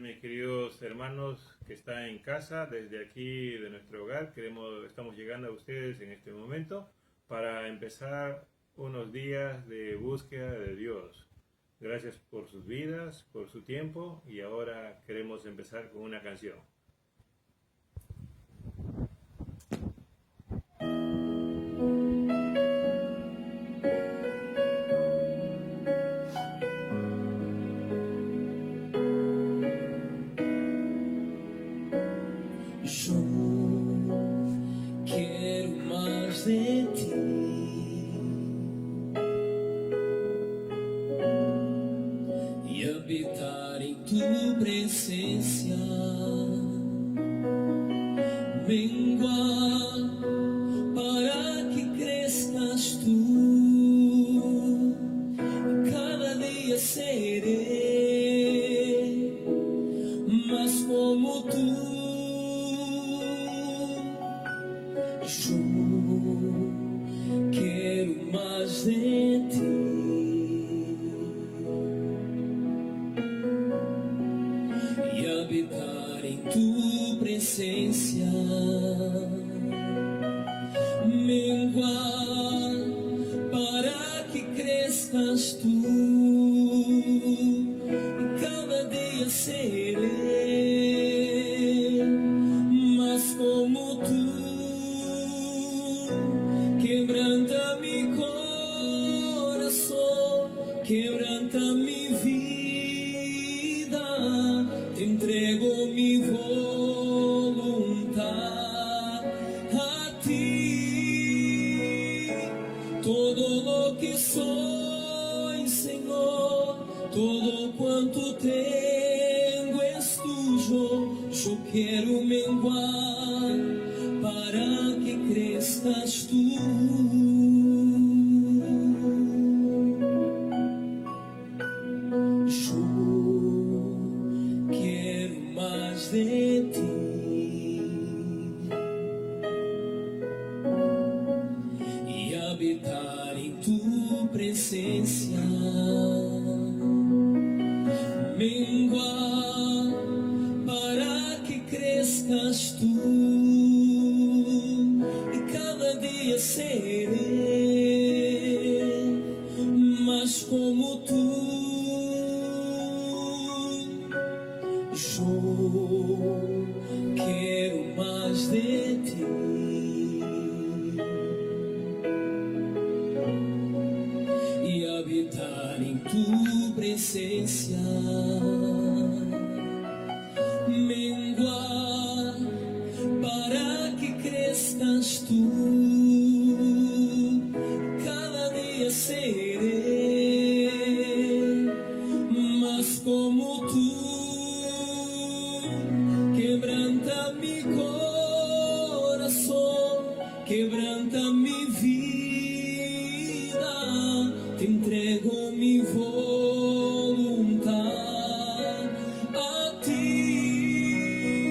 mis queridos hermanos que están en casa, desde aquí de nuestro hogar. Estamos llegando a ustedes en este momento para empezar unos días de búsqueda de Dios. Gracias por sus vidas, por su tiempo, y ahora queremos empezar con una canción. Yo quiero más de ti y habitar en tu presencia. Mengua para que crezcas tú, cada día seré más como tú. Yo quiero más de ti y habitar en tu presencia. Menguar para que crezcas tú, y cada día seré más como tú. Quebranta mi corazón, quebranta mi vida, te entrego mi voluntad a ti. Todo lo que soy, Señor, todo cuanto tengo es tuyo. Yo quiero menguar para que crezcas tú. Yo quiero más de ti y habitar en tu presencia. Menguar para que crezcas tú, y cada día seré más como tú. Yo quiero más de ti y habitar en tu presencia. Menguar para que crezcas tú, cada día seré más como tú. Quebranta mi corazón, quebranta mi vida, te entrego mi voluntad a ti.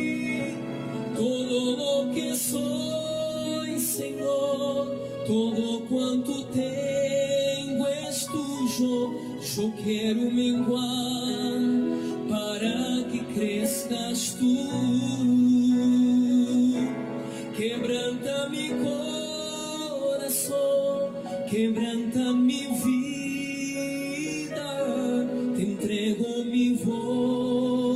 Todo lo que soy, Señor, todo cuanto tengo es tuyo. Yo quiero menguar para que crezcas tú. Quebranta mi corazón, quebranta mi vida, te entrego mi voluntad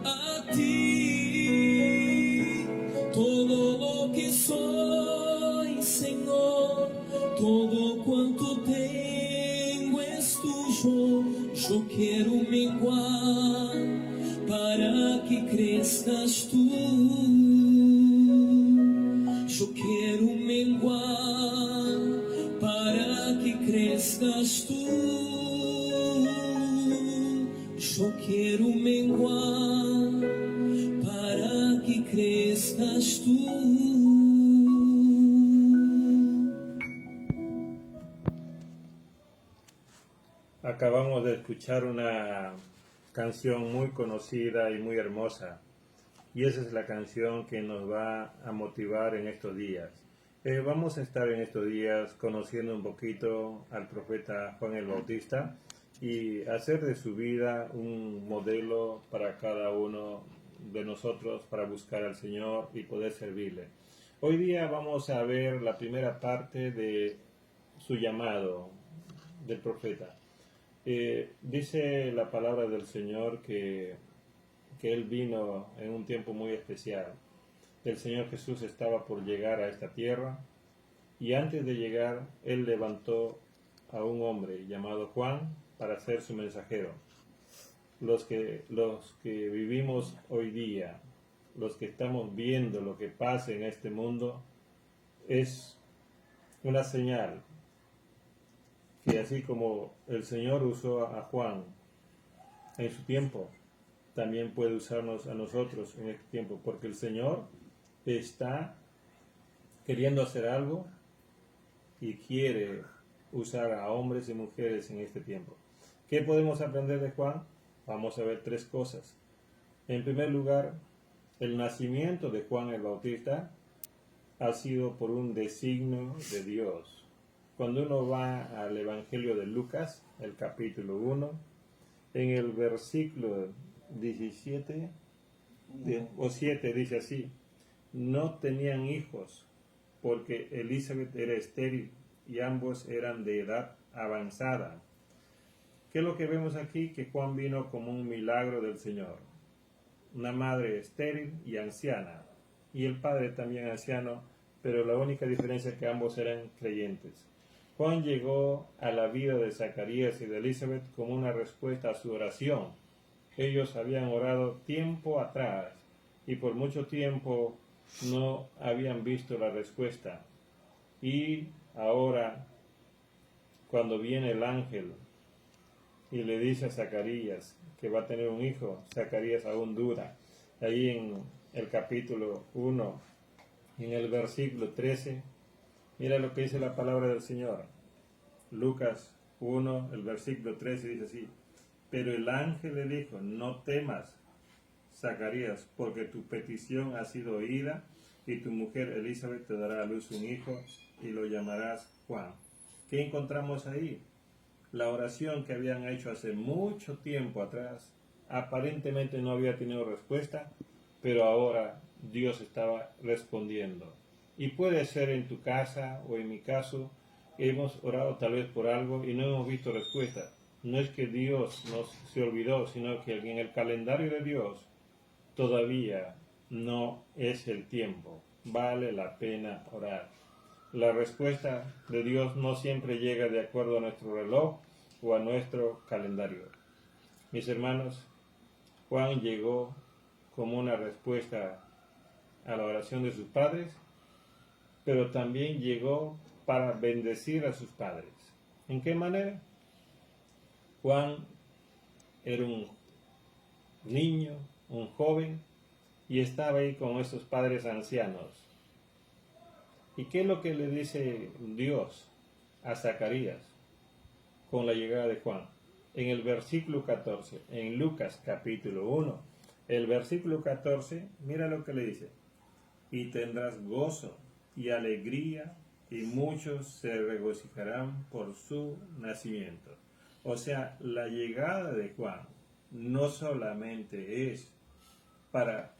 a ti. Todo lo que soy, Señor, todo cuanto tengo es tuyo. Yo quiero menguar para que crezcas tú. Yo quiero menguar para que crezcas tú. Yo quiero menguar para que crezcas tú. Acabamos de escuchar una canción muy conocida y muy hermosa, y esa es la canción que nos va a motivar en estos días. Vamos a estar en estos días conociendo un poquito al profeta Juan el Bautista, y hacer de su vida un modelo para cada uno de nosotros para buscar al Señor y poder servirle. Hoy día vamos a ver la primera parte de su llamado del profeta. Dice la palabra del Señor que Él vino en un tiempo muy especial. El Señor Jesús estaba por llegar a esta tierra y antes de llegar Él levantó a un hombre llamado Juan para ser su mensajero. Los que vivimos hoy día, los que estamos viendo lo que pasa en este mundo, es una señal que así como el Señor usó a Juan en su tiempo, también puede usarnos a nosotros en este tiempo, porque el Señor está queriendo hacer algo y quiere usar a hombres y mujeres en este tiempo. ¿Qué podemos aprender de Juan? Vamos a ver tres cosas. En primer lugar, el nacimiento de Juan el Bautista ha sido por un designio de Dios. Cuando uno va al Evangelio de Lucas, el capítulo 1, en el versículo 17 o 7 dice así: no tenían hijos porque Elizabeth era estéril y ambos eran de edad avanzada. ¿Qué es lo que vemos aquí? Que Juan vino como un milagro del Señor. Una madre estéril y anciana, y el padre también anciano, pero la única diferencia es que ambos eran creyentes. Juan llegó a la vida de Zacarías y de Elizabeth como una respuesta a su oración. Ellos habían orado tiempo atrás y por mucho tiempo no habían visto la respuesta. Y ahora, cuando viene el ángel y le dice a Zacarías que va a tener un hijo, Zacarías aún duda. Ahí en el capítulo 1, en el versículo 13, mira lo que dice la palabra del Señor. Lucas 1, el versículo 13 dice así: pero el ángel le dijo, no temas, Zacarías, porque tu petición ha sido oída, y tu mujer Elizabeth te dará a luz un hijo, y lo llamarás Juan. ¿Qué encontramos ahí? La oración que habían hecho hace mucho tiempo atrás, aparentemente no había tenido respuesta, pero ahora Dios estaba respondiendo. Y puede ser en tu casa o en mi caso, hemos orado tal vez por algo y no hemos visto respuesta. No es que Dios nos se olvidó, sino que en el calendario de Dios todavía no es el tiempo. Vale la pena orar. La respuesta de Dios no siempre llega de acuerdo a nuestro reloj o a nuestro calendario. Mis hermanos, Juan llegó como una respuesta a la oración de sus padres, pero también llegó para bendecir a sus padres. ¿En qué manera? Juan era un niño, un joven, y estaba ahí con esos padres ancianos. ¿Y qué es lo que le dice Dios a Zacarías con la llegada de Juan? En el versículo 14, en Lucas capítulo 1, el versículo 14, mira lo que le dice: y tendrás gozo y alegría, y muchos se regocijarán por su nacimiento. O sea, la llegada de Juan no solamente es para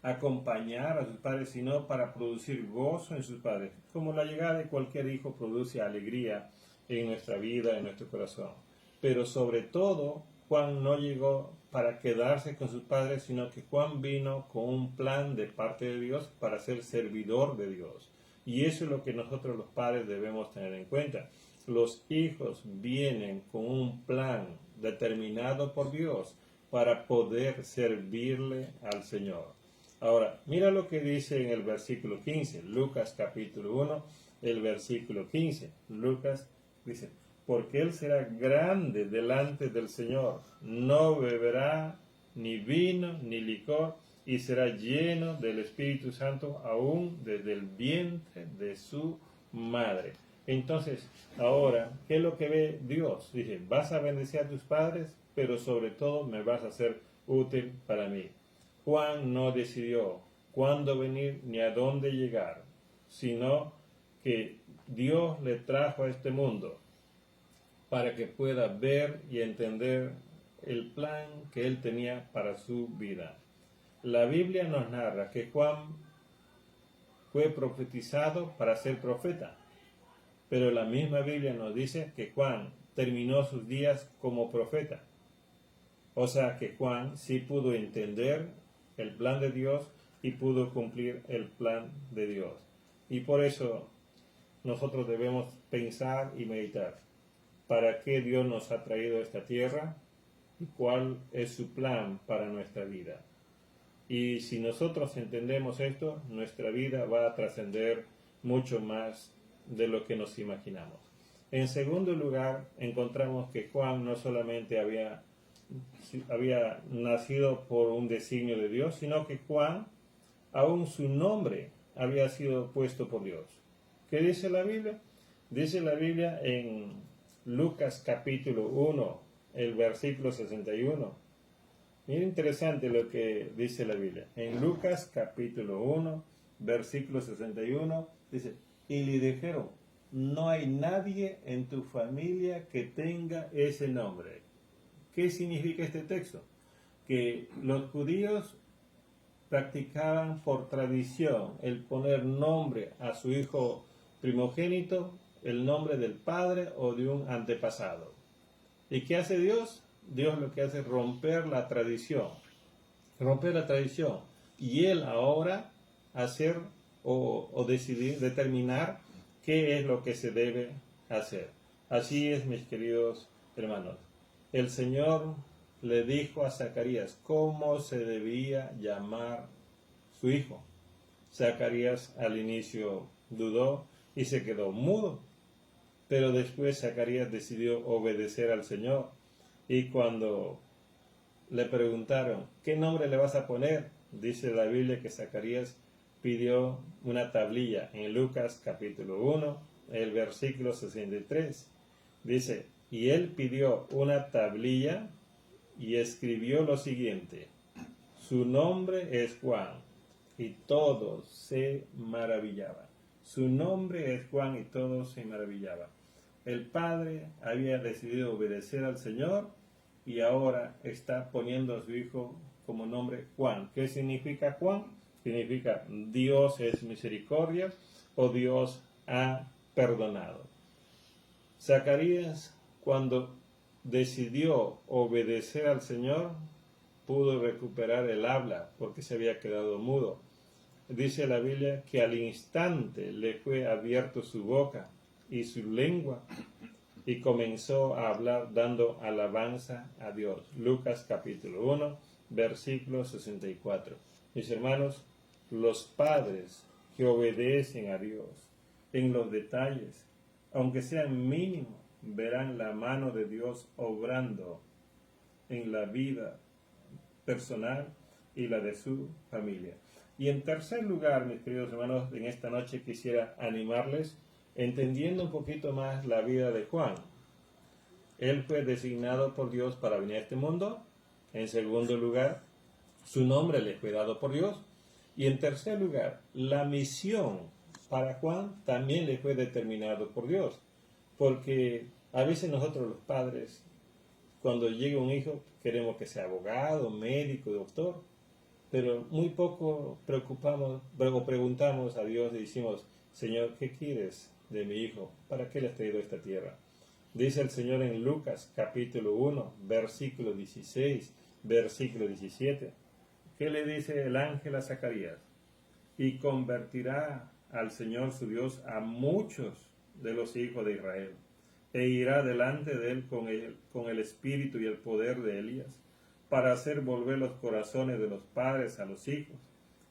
acompañar a sus padres, sino para producir gozo en sus padres, como la llegada de cualquier hijo produce alegría en nuestra vida, en nuestro corazón. Pero sobre todo, Juan no llegó para quedarse con sus padres, sino que Juan vino con un plan de parte de Dios para ser servidor de Dios. Y eso es lo que nosotros los padres debemos tener en cuenta. Los hijos vienen con un plan determinado por Dios para poder servirle al Señor. Ahora, mira lo que dice en el versículo 15, Lucas capítulo 1, el versículo 15. Lucas dice: porque él será grande delante del Señor, no beberá ni vino ni licor, y será lleno del Espíritu Santo aún desde el vientre de su madre. Entonces, ahora, ¿qué es lo que ve Dios? Dice: vas a bendecir a tus padres, pero sobre todo me vas a ser útil para mí. Juan no decidió cuándo venir ni a dónde llegar, sino que Dios le trajo a este mundo para que pueda ver y entender el plan que él tenía para su vida. La Biblia nos narra que Juan fue profetizado para ser profeta, pero la misma Biblia nos dice que Juan terminó sus días como profeta. O sea que Juan sí pudo entender el plan de Dios y pudo cumplir el plan de Dios. Y por eso nosotros debemos pensar y meditar para qué Dios nos ha traído a esta tierra y cuál es su plan para nuestra vida. Y si nosotros entendemos esto, nuestra vida va a trascender mucho más de lo que nos imaginamos. En segundo lugar, encontramos que Juan no solamente había nacido por un designio de Dios, sino que Juan, aún su nombre, había sido puesto por Dios. ¿Qué dice la Biblia? Dice la Biblia en Lucas capítulo 1, el versículo 61. Mira interesante lo que dice la Biblia. En Lucas capítulo 1, versículo 61, dice, y le dijeron, no hay nadie en tu familia que tenga ese nombre. ¿Qué significa este texto? Que los judíos practicaban por tradición el poner nombre a su hijo primogénito, el nombre del padre o de un antepasado. ¿Y qué hace Dios? Dios lo que hace es romper la tradición. Y Él ahora hacer o decidir, determinar qué es lo que se debe hacer. Así es, mis queridos hermanos. El Señor le dijo a Zacarías cómo se debía llamar su hijo. Zacarías al inicio dudó y se quedó mudo. Pero después Zacarías decidió obedecer al Señor. Y cuando le preguntaron, ¿qué nombre le vas a poner? Dice la Biblia que Zacarías pidió una tablilla en Lucas capítulo 1, el versículo 63. Dice, y él pidió una tablilla y escribió lo siguiente, su nombre es Juan, y todos se maravillaban. Su nombre es Juan y todos se maravillaban. El padre había decidido obedecer al Señor y ahora está poniendo a su hijo como nombre Juan. ¿Qué significa Juan? Significa Dios es misericordia o Dios ha perdonado. Zacarías, cuando decidió obedecer al Señor, pudo recuperar el habla porque se había quedado mudo. Dice la Biblia que al instante le fue abierto su boca y su lengua y comenzó a hablar dando alabanza a Dios. Lucas capítulo 1, versículo 64. Mis hermanos, los padres que obedecen a Dios en los detalles, aunque sean mínimos, verán la mano de Dios obrando en la vida personal y la de su familia. Y en tercer lugar, mis queridos hermanos, en esta noche quisiera animarles entendiendo un poquito más la vida de Juan. Él fue designado por Dios para venir a este mundo. En segundo lugar, su nombre le fue dado por Dios. Y en tercer lugar, la misión para Juan también le fue determinado por Dios. Porque a veces nosotros los padres, cuando llega un hijo, queremos que sea abogado, médico, doctor, pero muy poco preguntamos a Dios y decimos, Señor, ¿qué quieres de mi hijo? ¿Para qué le has traído a esta tierra? Dice el Señor en Lucas capítulo 1, versículo 16, versículo 17. ¿Qué le dice el ángel a Zacarías? Y convertirá al Señor su Dios a muchos de los hijos de Israel, e irá delante de él con el espíritu y el poder de Elías, para hacer volver los corazones de los padres a los hijos,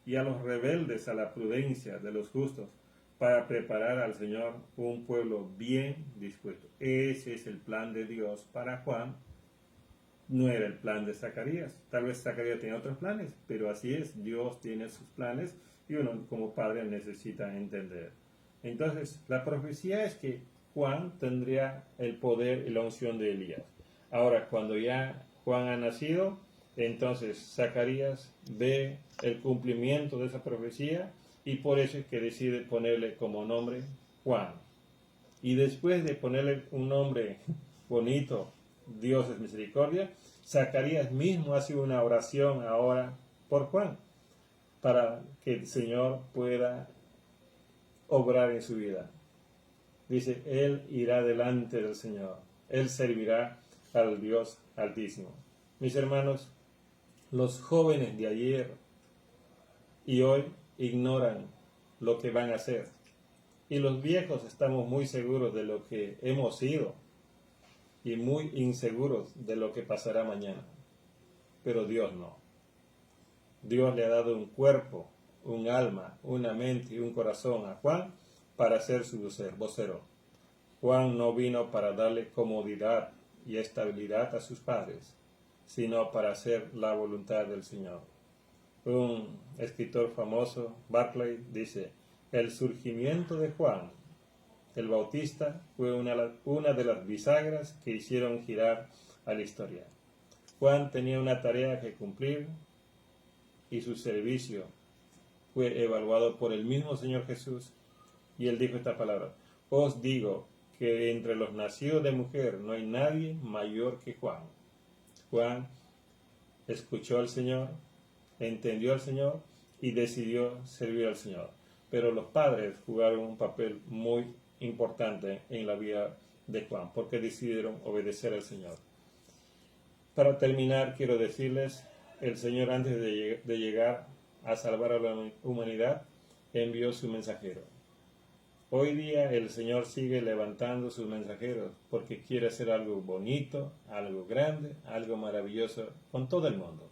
y a los rebeldes a la prudencia de los justos, para preparar al Señor un pueblo bien dispuesto. Ese es el plan de Dios para Juan. No era el plan de Zacarías. Tal vez Zacarías tenía otros planes, pero así es. Dios tiene sus planes y uno como padre necesita entender. Entonces, la profecía es que Juan tendría el poder y la unción de Elías. Ahora, cuando ya Juan ha nacido, entonces Zacarías ve el cumplimiento de esa profecía y por eso es que decide ponerle como nombre Juan. Y después de ponerle un nombre bonito, Dios es misericordia, Zacarías mismo hace una oración ahora por Juan, para que el Señor pueda obrar en su vida. Dice, Él irá delante del Señor, Él servirá al Dios Altísimo. Mis hermanos, los jóvenes de ayer y hoy ignoran lo que van a hacer. Y los viejos estamos muy seguros de lo que hemos sido y muy inseguros de lo que pasará mañana. Pero Dios no. Dios le ha dado un cuerpo, un alma, una mente y un corazón a Juan para ser su vocero. Juan no vino para darle comodidad y estabilidad a sus padres, sino para hacer la voluntad del Señor. Un escritor famoso, Barclay, dice, el surgimiento de Juan el Bautista fue una de las bisagras que hicieron girar a la historia. Juan tenía una tarea que cumplir y su servicio fue evaluado por el mismo Señor Jesús, y él dijo esta palabra: os digo que entre los nacidos de mujer no hay nadie mayor que Juan. Juan escuchó al Señor, entendió al Señor y decidió servir al Señor. Pero los padres jugaron un papel muy importante en la vida de Juan, porque decidieron obedecer al Señor. Para terminar, quiero decirles, el Señor, antes de llegar a salvar a la humanidad, envió su mensajero. Hoy día el Señor sigue levantando sus mensajeros porque quiere hacer algo bonito, algo grande, algo maravilloso con todo el mundo.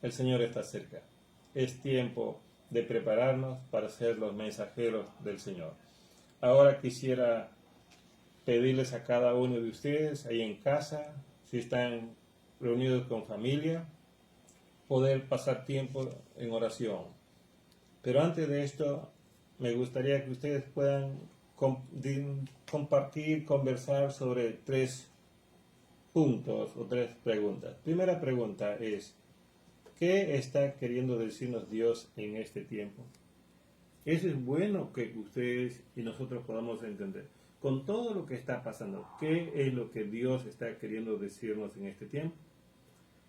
El Señor está cerca. Es tiempo de prepararnos para ser los mensajeros del Señor. Ahora quisiera pedirles a cada uno de ustedes, ahí en casa, si están reunidos con familia, poder pasar tiempo en oración. Pero antes de esto, me gustaría que ustedes puedan compartir, conversar sobre 3 puntos o 3 preguntas. Primera pregunta es, ¿qué está queriendo decirnos Dios en este tiempo? Eso es bueno que ustedes y nosotros podamos entender. Con todo lo que está pasando, ¿qué es lo que Dios está queriendo decirnos en este tiempo?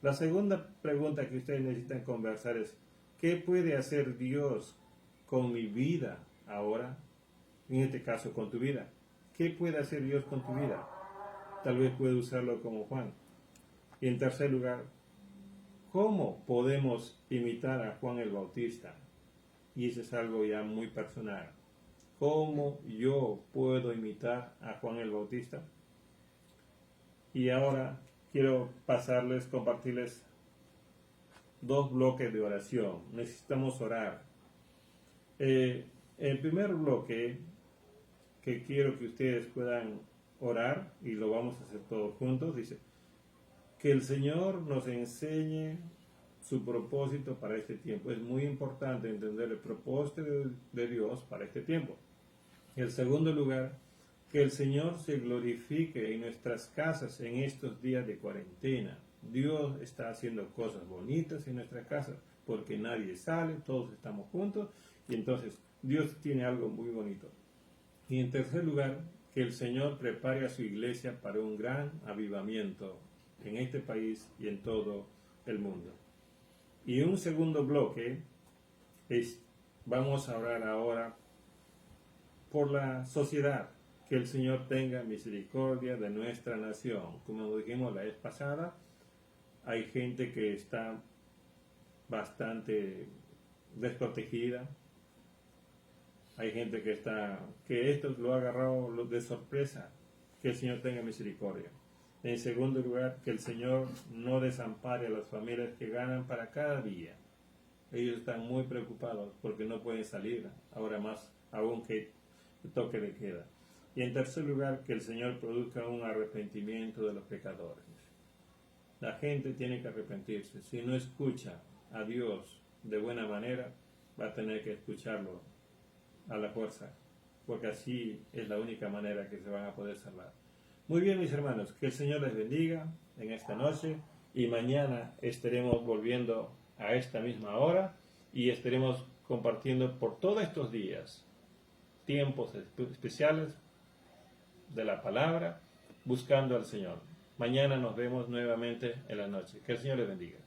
La segunda pregunta que ustedes necesitan conversar es, ¿qué puede hacer Dios con mi vida ahora? En este caso, con tu vida. ¿Qué puede hacer Dios con tu vida? Tal vez puede usarlo como Juan. Y en tercer lugar, ¿cómo podemos imitar a Juan el Bautista? Y eso es algo ya muy personal. ¿Cómo yo puedo imitar a Juan el Bautista? Y ahora quiero compartirles 2 bloques de oración. Necesitamos orar. El primer bloque que quiero que ustedes puedan orar, y lo vamos a hacer todos juntos, dice: que el Señor nos enseñe su propósito para este tiempo. Es muy importante entender el propósito de Dios para este tiempo. En segundo lugar, que el Señor se glorifique en nuestras casas en estos días de cuarentena. Dios está haciendo cosas bonitas en nuestras casas porque nadie sale, todos estamos juntos, y entonces Dios tiene algo muy bonito. Y en tercer lugar, que el Señor prepare a su iglesia para un gran avivamiento en este país y en todo el mundo. Y un segundo bloque vamos a orar ahora por la sociedad, que el Señor tenga misericordia de nuestra nación. Como dijimos la vez pasada, hay gente que está bastante desprotegida, hay gente que esto lo ha agarrado de sorpresa. Que el Señor tenga misericordia. En segundo lugar, que el Señor no desampare a las familias que ganan para cada día. Ellos están muy preocupados porque no pueden salir, ahora más aún que toque de queda. Y en tercer lugar, que el Señor produzca un arrepentimiento de los pecadores. La gente tiene que arrepentirse. Si no escucha a Dios de buena manera, va a tener que escucharlo a la fuerza, porque así es la única manera que se van a poder salvar. Muy bien, mis hermanos, que el Señor les bendiga en esta noche, y mañana estaremos volviendo a esta misma hora y estaremos compartiendo por todos estos días tiempos especiales de la palabra buscando al Señor. Mañana nos vemos nuevamente en la noche. Que el Señor les bendiga.